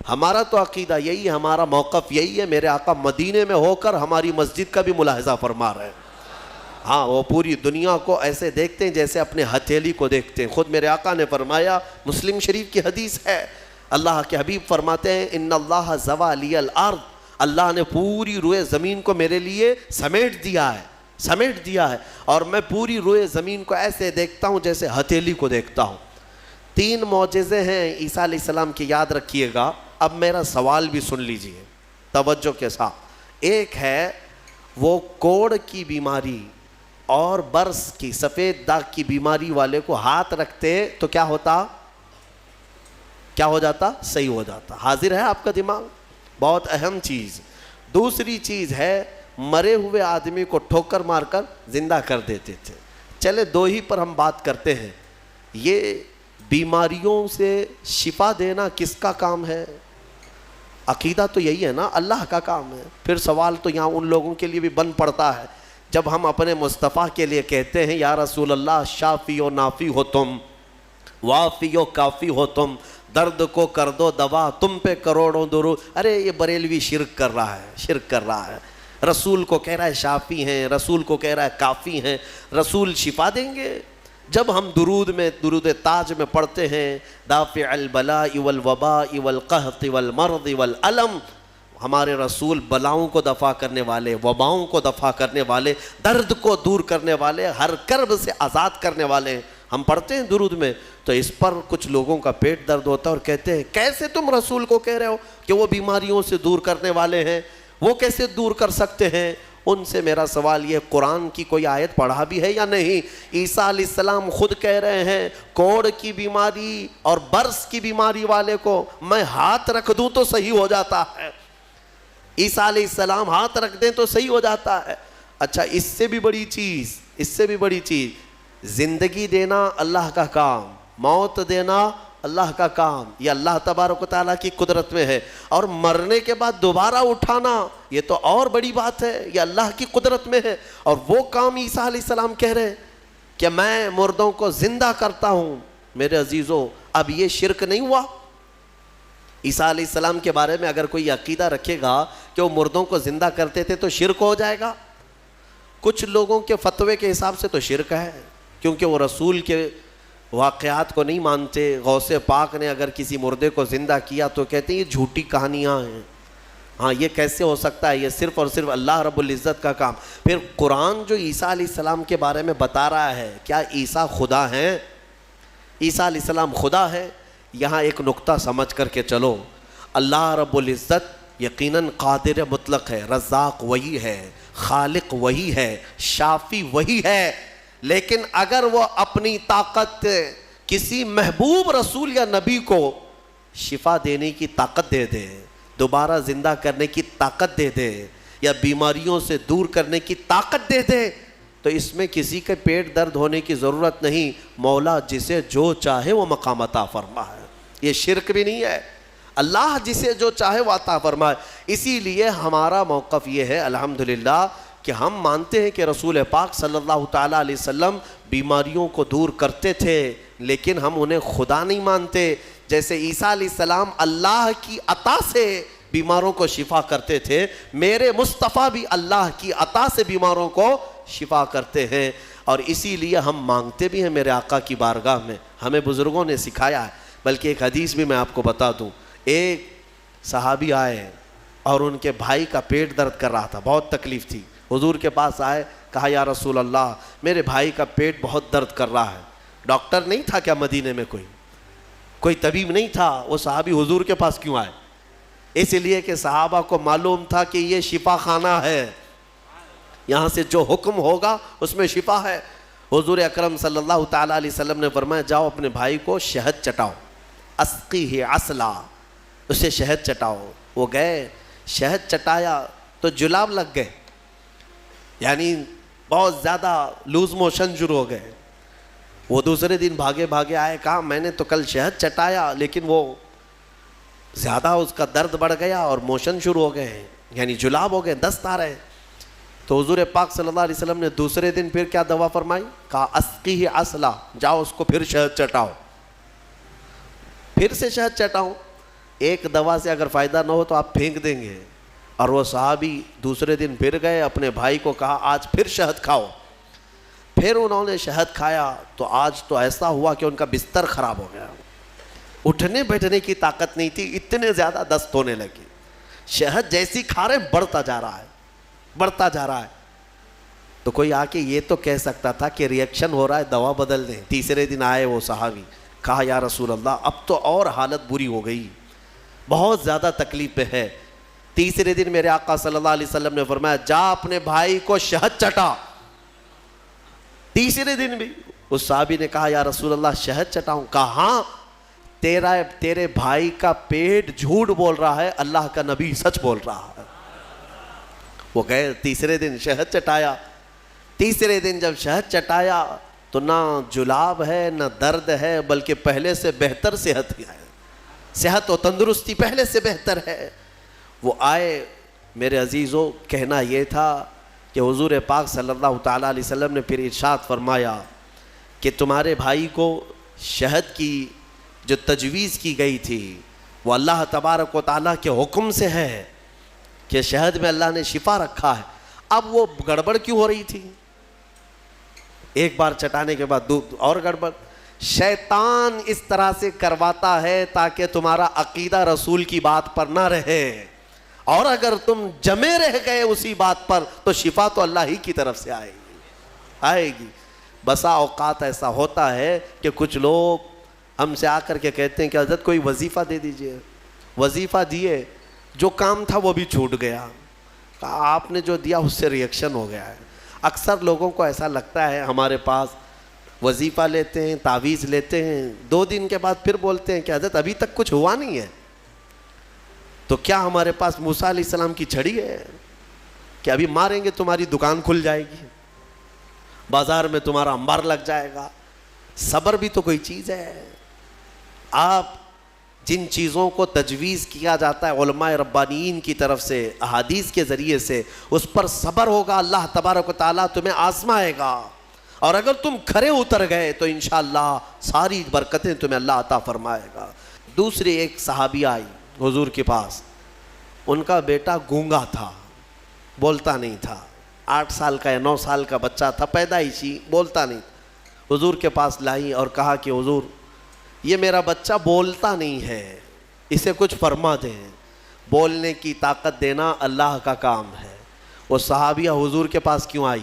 ہمارا تو عقیدہ یہی ہے, ہمارا موقف یہی ہے. میرے آقا مدینے میں ہو کر ہماری مسجد کا بھی ملاحظہ فرما رہے ہیں. ہاں, وہ پوری دنیا کو ایسے دیکھتے ہیں جیسے اپنے ہتھیلی کو دیکھتے ہیں. خود میرے آقا نے فرمایا, مسلم شریف کی حدیث ہے, اللہ کے حبیب فرماتے ہیں ان اللہ زوى لی الارض, اللہ نے پوری روئے زمین کو میرے لیے سمیٹ دیا ہے, اور میں پوری روئے زمین کو ایسے دیکھتا ہوں جیسے ہتھیلی کو دیکھتا ہوں. 3 معجزے ہیں عیسیٰ علیہ السلام کی, یاد رکھیے گا. اب میرا سوال بھی سن لیجئے توجہ کے ساتھ. ایک ہے وہ کوڑ کی بیماری اور برس کی, سفید داغ کی بیماری والے کو ہاتھ رکھتے تو کیا ہوتا؟ کیا ہو جاتا؟ صحیح ہو جاتا. حاضر ہے آپ کا دماغ؟ بہت اہم چیز. دوسری چیز ہے مرے ہوئے آدمی کو ٹھوکر مار کر زندہ کر دیتے تھے. چلے 2 ہی پر ہم بات کرتے ہیں. یہ بیماریوں سے شفا دینا کس کا کام ہے؟ عقیدہ تو یہی ہے نا, اللہ کا کام ہے. پھر سوال تو یہاں ان لوگوں کے لیے بھی بن پڑتا ہے جب ہم اپنے مصطفیٰ کے لیے کہتے ہیں یا رسول اللہ شافی و نافی ہو تم, وافی و کافی ہو تم, درد کو کر دو دوا, تم پہ کروڑوں درود. ارے یہ بریلوی شرک کر رہا ہے. رسول کو کہہ رہا ہے شافی ہیں, رسول کو کہہ رہا ہے کافی ہیں. رسول شفا دیں گے؟ جب ہم درود تاج میں پڑھتے ہیں دافع البلاء والوباء والقحط والمرض والالم, ہمارے رسول بلاؤں کو دفع کرنے والے, وباؤں کو دفع کرنے والے, درد کو دور کرنے والے, ہر کرب سے آزاد کرنے والے. ہم پڑھتے ہیں درود میں تو اس پر کچھ لوگوں کا پیٹ درد ہوتا ہے اور کہتے ہیں کیسے تم رسول کو کہہ رہے ہو کہ وہ بیماریوں سے دور کرنے والے ہیں، وہ کیسے دور کر سکتے ہیں؟ ان سے میرا سوال یہ، قرآن کی کوئی آیت پڑھا بھی ہے یا نہیں؟ عیسیٰ علیہ السلام خود کہہ رہے ہیں کوڑ کی بیماری اور برس کی بیماری والے کو میں ہاتھ رکھ دوں تو صحیح ہو جاتا ہے۔ عیسیٰ علیہ السلام ہاتھ رکھ دیں تو صحیح ہو جاتا ہے۔ اچھا اس سے بھی بڑی چیز، زندگی دینا اللہ کا کام، موت دینا اللہ کا کام، یہ اللہ تبارک و تعالیٰ کی قدرت میں ہے، اور مرنے کے بعد دوبارہ اٹھانا یہ تو اور بڑی بات ہے، یہ اللہ کی قدرت میں ہے۔ اور وہ کام عیسیٰ علیہ السلام کہہ رہے ہیں کہ میں مردوں کو زندہ کرتا ہوں۔ میرے عزیزو، اب یہ شرک نہیں ہوا؟ عیسیٰ علیہ السلام کے بارے میں اگر کوئی عقیدہ رکھے گا کہ وہ مردوں کو زندہ کرتے تھے تو شرک ہو جائے گا؟ کچھ لوگوں کے فتوے کے حساب سے تو شرک ہے، کیونکہ وہ رسول کے واقعات کو نہیں مانتے۔ غوث پاک نے اگر کسی مردے کو زندہ کیا تو کہتے ہیں یہ جھوٹی کہانیاں ہیں، ہاں یہ کیسے ہو سکتا ہے، یہ صرف اور صرف اللہ رب العزت کا کام۔ پھر قرآن جو عیسیٰ علیہ السلام کے بارے میں بتا رہا ہے، کیا عیسیٰ خدا ہیں؟ عیسیٰ علیہ السلام خدا ہے؟ یہاں ایک نقطہ سمجھ کر کے چلو، اللہ رب العزت یقیناً قادر مطلق ہے، رزاق وہی ہے، خالق وہی ہے، شافی وہی ہے، لیکن اگر وہ اپنی طاقت کسی محبوب رسول یا نبی کو شفا دینے کی طاقت دے دے، دوبارہ زندہ کرنے کی طاقت دے دے، یا بیماریوں سے دور کرنے کی طاقت دے دے، تو اس میں کسی کے پیٹ درد ہونے کی ضرورت نہیں۔ مولا جسے جو چاہے وہ مقام عطا فرمائے، یہ شرک بھی نہیں ہے، اللہ جسے جو چاہے وہ عطا فرمائے۔ اسی لیے ہمارا موقف یہ ہے الحمدللہ کہ ہم مانتے ہیں کہ رسول پاک صلی اللہ تعالیٰ علیہ وسلم بیماریوں کو دور کرتے تھے، لیکن ہم انہیں خدا نہیں مانتے۔ جیسے عیسیٰ علیہ السلام اللہ کی عطا سے بیماروں کو شفا کرتے تھے، میرے مصطفیٰ بھی اللہ کی عطا سے بیماروں کو شفا کرتے ہیں، اور اسی لیے ہم مانگتے بھی ہیں میرے آقا کی بارگاہ میں، ہمیں بزرگوں نے سکھایا ہے۔ بلکہ ایک حدیث بھی میں آپ کو بتا دوں، ایک صحابی آئے اور ان کے بھائی کا پیٹ درد کر رہا تھا، بہت تکلیف تھی، حضور کے پاس آئے، کہا یا رسول اللہ میرے بھائی کا پیٹ بہت درد کر رہا ہے۔ ڈاکٹر نہیں تھا کیا مدینے میں؟ کوئی طبیب نہیں تھا، وہ صحابی حضور کے پاس کیوں آئے؟ اس لیے کہ صحابہ کو معلوم تھا کہ یہ شفا خانہ ہے، یہاں سے جو حکم ہوگا اس میں شفا ہے۔ حضور اکرم صلی اللہ تعالیٰ علیہ وسلم نے فرمایا جاؤ اپنے بھائی کو شہد چٹاؤ، اسقیہ عسلا، اسے شہد چٹاؤ۔ وہ گئے، شہد چٹایا تو جلاب لگ گئے، یعنی بہت زیادہ لوز موشن شروع ہو گئے۔ وہ دوسرے دن بھاگے بھاگے آئے، کہا میں نے تو کل شہد چٹایا لیکن وہ زیادہ اس کا درد بڑھ گیا اور موشن شروع ہو گئے، یعنی جلاب ہو گئے، دست آ رہے۔ تو حضور پاک صلی اللہ علیہ وسلم نے دوسرے دن پھر کیا دوا فرمائی؟ کہا اسقیہ عسلا، جاؤ اس کو پھر شہد چٹاؤ، پھر سے شہد چٹاؤ۔ ایک دوا سے اگر فائدہ نہ ہو تو آپ پھینک دیں گے۔ اور وہ صحابی دوسرے دن پھر گئے، اپنے بھائی کو کہا آج پھر شہد کھاؤ۔ پھر انہوں نے شہد کھایا تو آج تو ایسا ہوا کہ ان کا بستر خراب ہو گیا، اٹھنے بیٹھنے کی طاقت نہیں تھی، اتنے زیادہ دست ہونے لگی۔ شہد جیسی کھا رہے بڑھتا جا رہا ہے، بڑھتا جا رہا ہے۔ تو کوئی آ کے یہ تو کہہ سکتا تھا کہ ریئیکشن ہو رہا ہے دوا بدل دیں۔ تیسرے دن آئے وہ صحابی، کہا یا رسول اللہ اب تو اور حالت بری ہو گئی، بہت زیادہ تکلیف پہ ہے۔ تیسرے دن میرے آقا صلی اللہ علیہ وسلم نے فرمایا جا اپنے بھائی کو شہد چٹا۔ تیسرے دن بھی اس صحابی نے کہا یا رسول اللہ شہد چٹاؤں؟ کہا ہاں، تیرے بھائی کا پیٹ جھوٹ بول رہا ہے، اللہ کا نبی سچ بول رہا ہے۔ وہ گئے، تیسرے دن شہد چٹایا۔ تیسرے دن جب شہد چٹایا تو نہ جلاب ہے نہ درد ہے، بلکہ پہلے سے بہتر صحت ہے، صحت و تندرستی پہلے سے بہتر ہے۔ وہ آئے، میرے عزیزو کہنا یہ تھا کہ حضور پاک صلی اللہ تعالیٰ علیہ وسلم نے پھر ارشاد فرمایا کہ تمہارے بھائی کو شہد کی جو تجویز کی گئی تھی وہ اللہ تبارک و تعالیٰ کے حکم سے ہے کہ شہد میں اللہ نے شفا رکھا ہے۔ اب وہ گڑبڑ کیوں ہو رہی تھی؟ ایک بار چٹانے کے بعد اور گڑبڑ۔ شیطان اس طرح سے کرواتا ہے تاکہ تمہارا عقیدہ رسول کی بات پر نہ رہے، اور اگر تم جمے رہ گئے اسی بات پر تو شفا تو اللہ ہی کی طرف سے آئے گی۔ بسا اوقات ایسا ہوتا ہے کہ کچھ لوگ ہم سے آ کر کے کہتے ہیں کہ حضرت کوئی وظیفہ دے دیجئے. وظیفہ دیے, جو کام تھا وہ بھی چھوٹ گیا. آپ نے جو دیا اس سے ریئیکشن ہو گیا ہے. اکثر لوگوں کو ایسا لگتا ہے ہمارے پاس وظیفہ لیتے ہیں, تعویذ لیتے ہیں, 2 دن کے بعد پھر بولتے ہیں کہ حضرت ابھی تک کچھ ہوا نہیں ہے. تو کیا ہمارے پاس موسیٰ علیہ السلام کی چھڑی ہے کہ ابھی ماریں گے تمہاری دکان کھل جائے گی, بازار میں تمہارا انبار لگ جائے گا؟ صبر بھی تو کوئی چیز ہے. آپ جن چیزوں کو تجویز کیا جاتا ہے علماء ربانیین کی طرف سے احادیث کے ذریعے سے, اس پر صبر ہوگا, اللہ تبارک و تعالیٰ تمہیں آزمائے گا, اور اگر تم کھرے اتر گئے تو انشاءاللہ ساری برکتیں تمہیں اللہ عطا فرمائے گا. دوسری ایک صحابی آئی حضور کے پاس, ان کا بیٹا گونگا تھا, بولتا نہیں تھا, 8 سال کا یا 9 سال کا بچہ تھا, پیدائشی, بولتا نہیں. حضور کے پاس لائی اور کہا کہ حضور یہ میرا بچہ بولتا نہیں ہے, اسے کچھ فرما دیں, بولنے کی طاقت دینا اللہ کا کام ہے. وہ صحابیہ حضور کے پاس کیوں آئی؟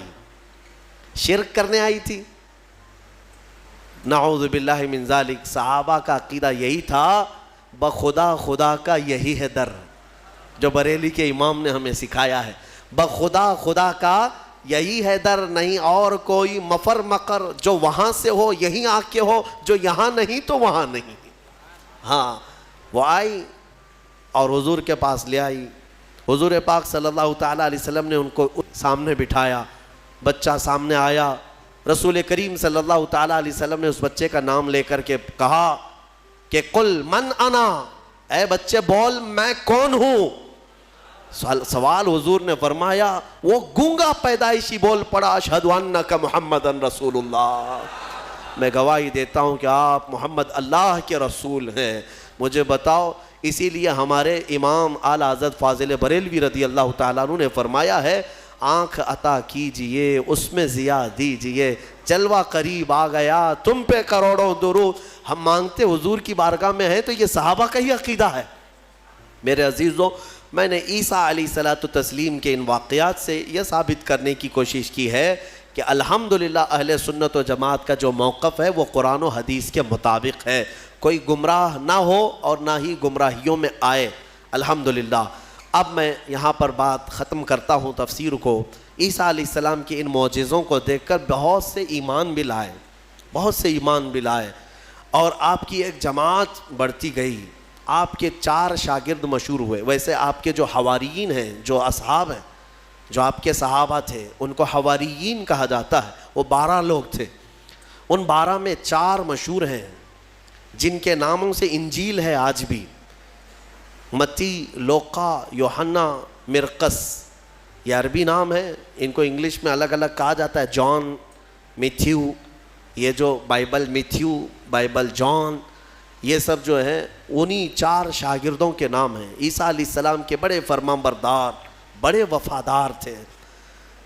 شرک کرنے آئی تھی؟ نعوذ باللہ من ذالک. صحابہ کا عقیدہ یہی تھا, بخدا خدا کا یہی ہے در, جو بریلی کے امام نے ہمیں سکھایا ہے. بخدا خدا کا یہی ہے در, نہیں اور کوئی مفر مقر, جو وہاں سے ہو یہیں آ کے ہو, جو یہاں نہیں تو وہاں نہیں. ہاں وہ آئی اور حضور کے پاس لے آئی. حضور پاک صلی اللہ تعالیٰ علیہ وسلم نے ان کو سامنے بٹھایا, بچہ سامنے آیا. رسول کریم صلی اللہ تعالیٰ علیہ وسلم نے اس بچے کا نام لے کر کے کہا کہ قل من انا, اے بچے بول میں کون ہوں. سوال حضور نے فرمایا, وہ گونگا پیدائشی بول پڑا, اشہد انک محمد رسول اللہ, میں گواہی دیتا ہوں کہ آپ محمد اللہ کے رسول ہیں. مجھے بتاؤ, اسی لیے ہمارے امام اعلی حضرت فاضل بریلوی رضی اللہ تعالیٰ عنہ نے فرمایا ہے, آنکھ عطا کیجئے اس میں ضیاء دیجئے, جلوہ قریب آ گیا تم پہ کروڑوں درود. ہم مانگتے حضور کی بارگاہ میں ہیں تو یہ صحابہ کا ہی عقیدہ ہے. میرے عزیزوں, میں نے عیسیٰ علیہ الصلوۃ والتسلیم کے ان واقعات سے یہ ثابت کرنے کی کوشش کی ہے کہ الحمدللہ اہل سنت و جماعت کا جو موقف ہے وہ قرآن و حدیث کے مطابق ہے. کوئی گمراہ نہ ہو اور نہ ہی گمراہیوں میں آئے, الحمدللہ. اب میں یہاں پر بات ختم کرتا ہوں تفسیر کو. عیسیٰ علیہ السلام کے ان معجزوں کو دیکھ کر بہت سے ایمان بھی لائے, بہت سے ایمان بھی لائے, اور آپ کی ایک جماعت بڑھتی گئی. آپ کے 4 شاگرد مشہور ہوئے. ویسے آپ کے جو حواریین ہیں, جو اصحاب ہیں, جو آپ کے صحابہ تھے, ان کو حواریین کہا جاتا ہے. وہ 12 لوگ تھے. ان 12 میں 4 مشہور ہیں جن کے ناموں سے انجیل ہے آج بھی. متی, لوقا, یوحنا, مرقس, یہ عربی نام ہے. ان کو انگلش میں الگ الگ کہا جاتا ہے, جان, میتھیو. یہ جو بائبل میتھیو, بائبل جان, یہ سب جو ہیں انہی 4 شاگردوں کے نام ہیں. عیسیٰ علیہ السلام کے بڑے فرمانبردار, بڑے وفادار تھے,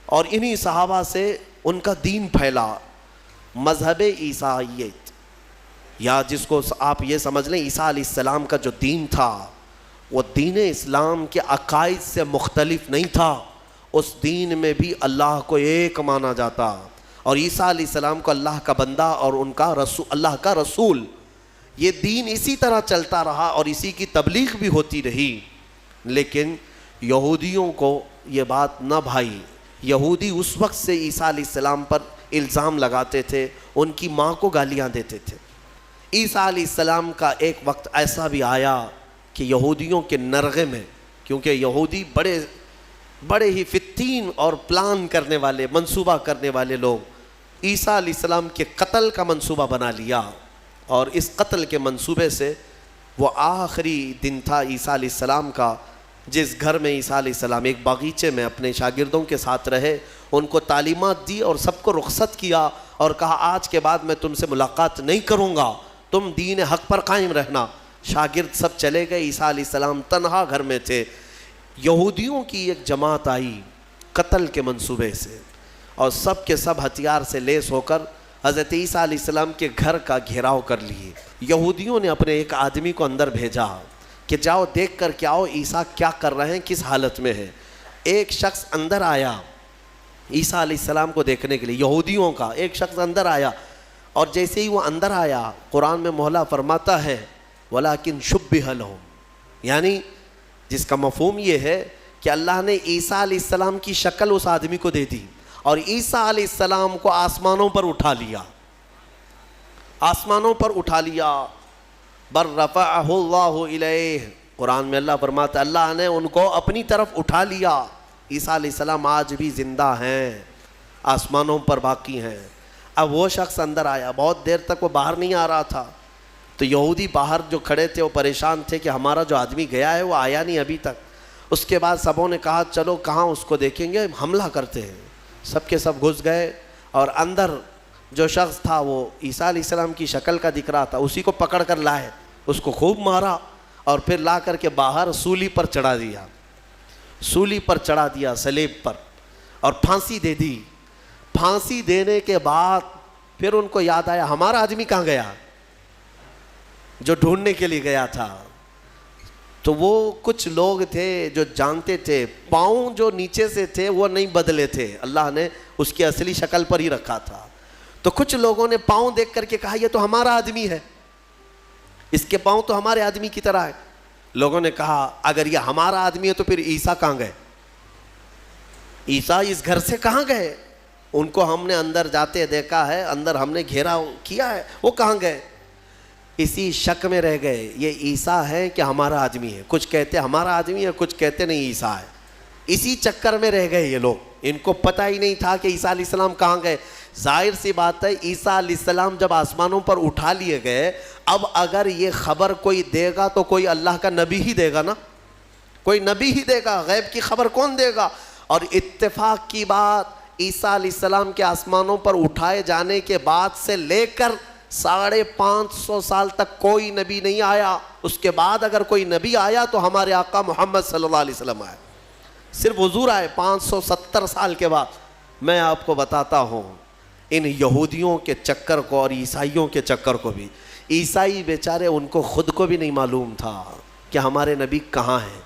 اور انہی صحابہ سے ان کا دین پھیلا. مذہب عیسائیت, یا جس کو آپ یہ سمجھ لیں عیسیٰ علیہ السلام کا جو دین تھا وہ دین اسلام کے عقائد سے مختلف نہیں تھا. اس دین میں بھی اللہ کو ایک مانا جاتا, اور عیسیٰ علیہ السلام کو اللہ کا بندہ اور ان کا رسول, اللہ کا رسول. یہ دین اسی طرح چلتا رہا اور اسی کی تبلیغ بھی ہوتی رہی. لیکن یہودیوں کو یہ بات نہ بھائی. یہودی اس وقت سے عیسیٰ علیہ السلام پر الزام لگاتے تھے, ان کی ماں کو گالیاں دیتے تھے. عیسیٰ علیہ السلام کا ایک وقت ایسا بھی آیا کہ یہودیوں کے نرغے میں, کیونکہ یہودی بڑے ہی فتین اور پلان کرنے والے, منصوبہ کرنے والے لوگ, عیسیٰ علیہ السلام کے قتل کا منصوبہ بنا لیا. اور اس قتل کے منصوبے سے وہ آخری دن تھا عیسیٰ علیہ السلام کا, جس گھر میں عیسیٰ علیہ السلام ایک باغیچے میں اپنے شاگردوں کے ساتھ رہے, ان کو تعلیمات دی اور سب کو رخصت کیا اور کہا آج کے بعد میں تم سے ملاقات نہیں کروں گا, تم دین حق پر قائم رہنا. شاگرد سب چلے گئے, عیسیٰ علیہ السلام تنہا گھر میں تھے. یہودیوں کی ایک جماعت آئی قتل کے منصوبے سے, اور سب کے سب ہتھیار سے لیس ہو کر حضرت عیسیٰ علیہ السلام کے گھر کا گھیراؤ کر لیے. یہودیوں نے اپنے ایک آدمی کو اندر بھیجا کہ جاؤ دیکھ کر کے آؤ عیسیٰ کیا کر رہے ہیں, کس حالت میں ہے. ایک شخص اندر آیا, عیسیٰ علیہ السلام کو دیکھنے کے لیے یہودیوں کا ایک شخص اندر آیا، اور جیسے ہی وہ اندر آیا قرآن میں مولا فرماتا ہے وَلَكِنْ شُبِّهَ لَهُمْ، یعنی جس کا مفہوم یہ ہے کہ اللہ نے عیسیٰ علیہ السلام کی شکل اس آدمی کو دے دی اور عیسیٰ علیہ السلام کو آسمانوں پر اٹھا لیا، آسمانوں پر اٹھا لیا. بر رفعہ اللہ الیہ، قرآن میں اللہ فرماتا ہے اللہ نے ان کو اپنی طرف اٹھا لیا. عیسیٰ علیہ السلام آج بھی زندہ ہیں، آسمانوں پر باقی ہیں. اب وہ شخص اندر آیا، بہت دیر تک وہ باہر نہیں آ رہا تھا، تو یہودی باہر جو کھڑے تھے وہ پریشان تھے کہ ہمارا جو آدمی گیا ہے وہ آیا نہیں ابھی تک. اس کے بعد سبوں نے کہا چلو کہاں اس کو دیکھیں گے، حملہ کرتے ہیں. سب کے سب گھس گئے اور اندر جو شخص تھا وہ عیسیٰ علیہ السلام کی شکل کا دکھ رہا تھا، اسی کو پکڑ کر لائے، اس کو خوب مارا اور پھر لا کر کے باہر سولی پر چڑھا دیا، سولی پر چڑھا دیا، صلیب پر، اور پھانسی دے دی. پھانسی دینے کے بعد پھر ان کو یاد آیا ہمارا آدمی کہاں گیا جو ڈھونڈنے کے لیے گیا تھا. تو وہ کچھ لوگ تھے جو جانتے تھے پاؤں جو نیچے سے تھے وہ نہیں بدلے تھے، اللہ نے اس کی اصلی شکل پر ہی رکھا تھا. تو کچھ لوگوں نے پاؤں دیکھ کر کے کہا یہ تو ہمارا آدمی ہے، اس کے پاؤں تو ہمارے آدمی کی طرح ہے. لوگوں نے کہا اگر یہ ہمارا آدمی ہے تو پھر عیسیٰ کہاں گئے، عیسیٰ اس گھر سے کہاں گئے، ان کو ہم نے اندر جاتے دیکھا ہے، اندر ہم نے گھیرا کیا ہے، وہ کہاں گئے. اسی شک میں رہ گئے یہ عیسیٰ ہے کہ ہمارا آدمی ہے. کچھ کہتے ہمارا آدمی ہے، کچھ کہتے نہیں عیسیٰ ہے. اسی چکر میں رہ گئے یہ لوگ، ان کو پتہ ہی نہیں تھا کہ عیسیٰ علیہ السلام کہاں گئے. ظاہر سی بات ہے عیسیٰ علیہ السلام جب آسمانوں پر اٹھا لیے گئے، اب اگر یہ خبر کوئی دے گا تو کوئی اللہ کا نبی ہی دے گا نا، کوئی نبی ہی دے گا، غیب کی خبر کون دے گا. اور اتفاق کی بات عیسیٰ علیہ السلام کے آسمانوں پر اٹھائے جانے کے بعد سے لے کر 550 سال تک کوئی نبی نہیں آیا. اس کے بعد اگر کوئی نبی آیا تو ہمارے آقا محمد صلی اللہ علیہ وسلم آئے. صرف حضور آئے 570 سال کے بعد. میں آپ کو بتاتا ہوں ان یہودیوں کے چکر کو اور عیسائیوں کے چکر کو بھی، عیسائی بیچارے ان کو خود کو بھی نہیں معلوم تھا کہ ہمارے نبی کہاں ہیں.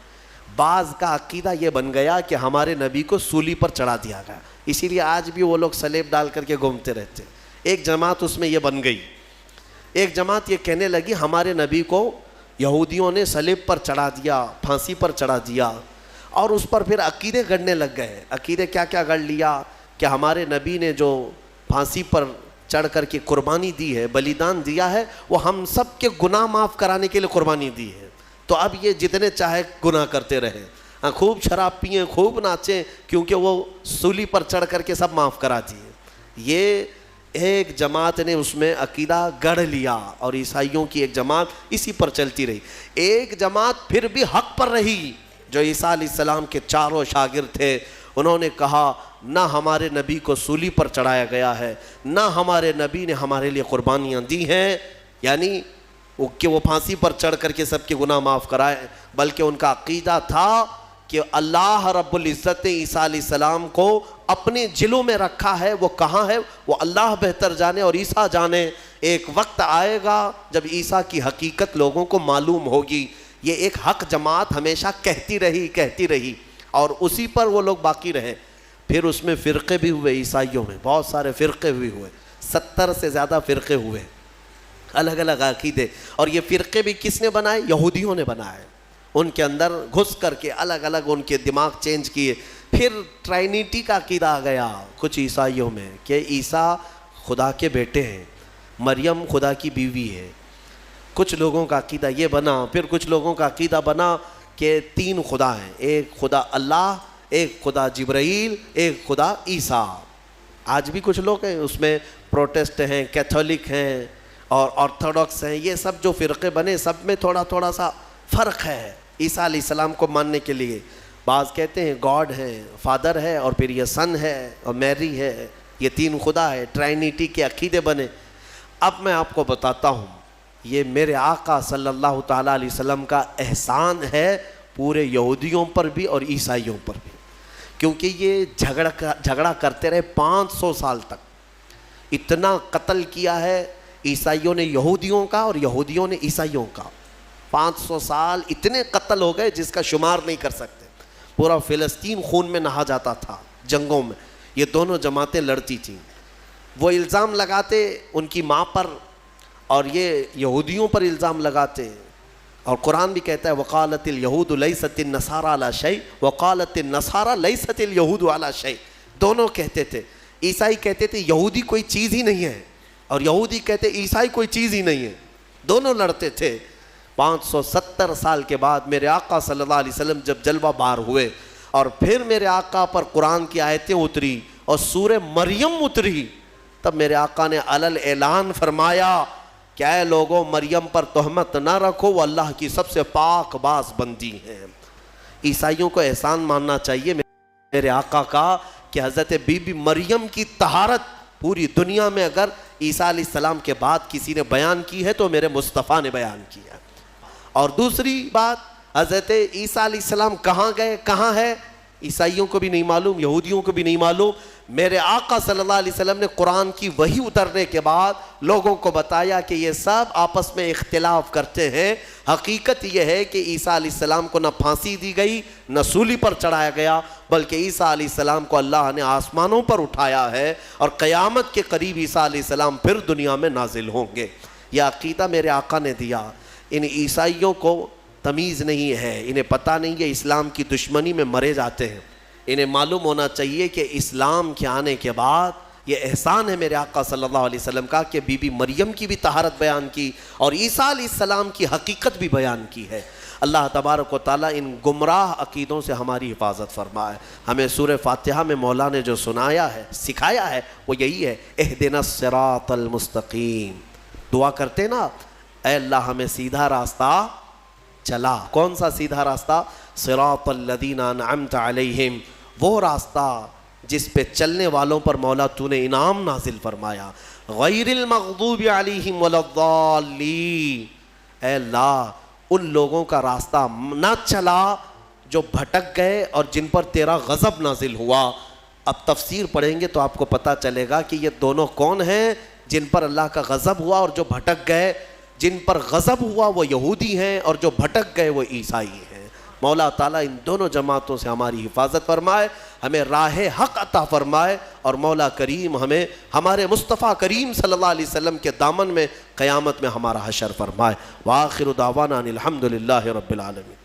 بعض کا عقیدہ یہ بن گیا کہ ہمارے نبی کو سولی پر چڑھا دیا گیا، اسی لیے آج بھی وہ لوگ صلیب ڈال کر کے گھومتے رہتے. ایک جماعت اس میں یہ بن گئی، ایک جماعت یہ کہنے لگی ہمارے نبی کو یہودیوں نے صلیب پر چڑھا دیا، پھانسی پر چڑھا دیا، اور اس پر پھر عقیدے گڑنے لگ گئے. عقیدے کیا کیا گڑ لیا کہ ہمارے نبی نے جو پھانسی پر چڑھ کر کے قربانی دی ہے، بلیدان دیا ہے، وہ ہم سب کے گناہ معاف کرانے کے لیے قربانی دی ہے. تو اب یہ جتنے چاہے گناہ کرتے رہے، خوب شراب پئیں، خوب ناچیں، کیونکہ وہ سولی پر چڑھ کر کے سب معاف کرا دیے. یہ ایک جماعت نے اس میں عقیدہ گڑھ لیا اور عیسائیوں کی ایک جماعت اسی پر چلتی رہی. ایک جماعت پھر بھی حق پر رہی جو عیسیٰ علیہ السلام کے چاروں شاگرد تھے. انہوں نے کہا نہ ہمارے نبی کو سولی پر چڑھایا گیا ہے، نہ ہمارے نبی نے ہمارے لیے قربانیاں دی ہیں، یعنی کہ وہ پھانسی پر چڑھ کر کے سب کے گناہ معاف کرائے، بلکہ ان کا عقیدہ تھا کہ اللہ رب العزت نے عیسیٰ علیہ السلام کو اپنے جلوں میں رکھا ہے. وہ کہاں ہے وہ اللہ بہتر جانے اور عیسیٰ جانے. ایک وقت آئے گا جب عیسیٰ کی حقیقت لوگوں کو معلوم ہوگی. یہ ایک حق جماعت ہمیشہ کہتی رہی اور اسی پر وہ لوگ باقی رہے. پھر اس میں فرقے بھی ہوئے، عیسائیوں میں بہت سارے فرقے بھی ہوئے، 70 سے زیادہ فرقے ہوئے، الگ الگ عقیدے. اور یہ فرقے بھی کس نے بنائے؟ یہودیوں نے بنائے. ان کے اندر گھس کر کے الگ الگ ان کے دماغ چینج کیے. پھر ٹرائنیٹی کا عقیدہ آ گیا کچھ عیسائیوں میں کہ عیسیٰ خدا کے بیٹے ہیں، مریم خدا کی بیوی ہے. کچھ لوگوں کا عقیدہ یہ بنا. پھر کچھ لوگوں کا عقیدہ بنا کہ 3 خدا ہیں، ایک خدا اللہ، ایک خدا جبرائیل، ایک خدا عیسیٰ. آج بھی کچھ لوگ ہیں اس میں، پروٹسٹ ہیں، کیتھولک ہیں اور آرتھوڈاکس ہیں. یہ سب جو فرقے بنے سب میں تھوڑا تھوڑا سا فرق ہے عیسیٰ علیہ السلام کو ماننے کے لیے. بعض کہتے ہیں گاڈ ہے، فادر ہے، اور پھر یہ سن ہے اور میری ہے، یہ 3 خدا ہے. ٹرائنیٹی کے عقیدے بنے. اب میں آپ کو بتاتا ہوں یہ میرے آقا صلی اللہ تعالیٰ علیہ وسلم کا احسان ہے پورے یہودیوں پر بھی اور عیسائیوں پر بھی، کیونکہ یہ جھگڑا کرتے رہے 500 سال تک. اتنا قتل کیا ہے عیسائیوں نے یہودیوں کا اور یہودیوں نے عیسائیوں کا. 500 سال اتنے قتل ہو گئے جس کا شمار نہیں کر سکتے. پورا فلسطین خون میں نہا جاتا تھا جنگوں میں. یہ دونوں جماعتیں لڑتی تھیں. وہ الزام لگاتے ان کی ماں پر اور یہ یہودیوں پر الزام لگاتے. اور قرآن بھی کہتا ہے وقالت الیہود لیست النصارى علی شیء وقالت النصارى لیست الیہود علی شیء. دونوں کہتے تھے. عیسائی کہتے تھے یہودی کوئی چیز ہی نہیں ہے اور یہودی کہتے عیسائی کوئی چیز ہی نہیں ہے. دونوں لڑتے تھے. 570 سال کے بعد میرے آقا صلی اللہ علیہ وسلم جب جلوہ بار ہوئے اور پھر میرے آقا پر قرآن کی آیتیں اتری اور سورہ مریم اتری, تب میرے آقا نے علل اعلان فرمایا کہ اے لوگوں مریم پر تہمت نہ رکھو, وہ اللہ کی سب سے پاک باز بندی ہیں. عیسائیوں کو احسان ماننا چاہیے میرے آقا کا کہ حضرت بی بی مریم کی طہارت پوری دنیا میں اگر عیسیٰ علیہ السلام کے بعد کسی نے بیان کی ہے تو میرے مصطفیٰ نے بیان کیا. اور دوسری بات, حضرت عیسیٰ علیہ السلام کہاں گئے, کہاں ہے, عیسائیوں کو بھی نہیں معلوم, یہودیوں کو بھی نہیں معلوم. میرے آقا صلی اللہ علیہ وسلم نے قرآن کی وحی اترنے کے بعد لوگوں کو بتایا کہ یہ سب آپس میں اختلاف کرتے ہیں. حقیقت یہ ہے کہ عیسیٰ علیہ السلام کو نہ پھانسی دی گئی نہ سولی پر چڑھایا گیا, بلکہ عیسیٰ علیہ السلام کو اللہ نے آسمانوں پر اٹھایا ہے اور قیامت کے قریب عیسیٰ علیہ السلام پھر دنیا میں نازل ہوں گے. یہ عقیدہ میرے آقا نے دیا. ان عیسائیوں کو تمیز نہیں ہے, انہیں پتہ نہیں ہے اسلام کی دشمنی میں مرے جاتے ہیں. انہیں معلوم ہونا چاہیے کہ اسلام کے آنے کے بعد یہ احسان ہے میرے آقا صلی اللہ علیہ وسلم کا کہ بی بی مریم کی بھی طہارت بیان کی اور عیسیٰ علیہ السلام کی حقیقت بھی بیان کی ہے. اللہ تبارک و تعالیٰ ان گمراہ عقیدوں سے ہماری حفاظت فرمائے. ہمیں سورہ فاتحہ میں مولا نے جو سنایا ہے, سکھایا ہے, وہ یہی ہے اہدنا الصراط المستقیم. دعا کرتے نا, اے اللہ ہمیں سیدھا راستہ چلا. کون سا سیدھا راستہ؟ صراط الذین انعمت علیہم, وہ راستہ جس پہ چلنے والوں پر مولا تو نے انعام نازل فرمایا. غیر المغضوب علیہم ولا الضالین, اے اللہ ان لوگوں کا راستہ نہ چلا جو بھٹک گئے اور جن پر تیرا غضب نازل ہوا. اب تفسیر پڑھیں گے تو آپ کو پتہ چلے گا کہ یہ دونوں کون ہیں جن پر اللہ کا غضب ہوا اور جو بھٹک گئے. جن پر غضب ہوا وہ یہودی ہیں اور جو بھٹک گئے وہ عیسائی ہیں. مولا تعالیٰ ان دونوں جماعتوں سے ہماری حفاظت فرمائے, ہمیں راہ حق عطا فرمائے اور مولا کریم ہمیں ہمارے مصطفیٰ کریم صلی اللہ علیہ وسلم کے دامن میں قیامت میں ہمارا حشر فرمائے. وآخر دعوانا ان الحمد للہ رب العالمین.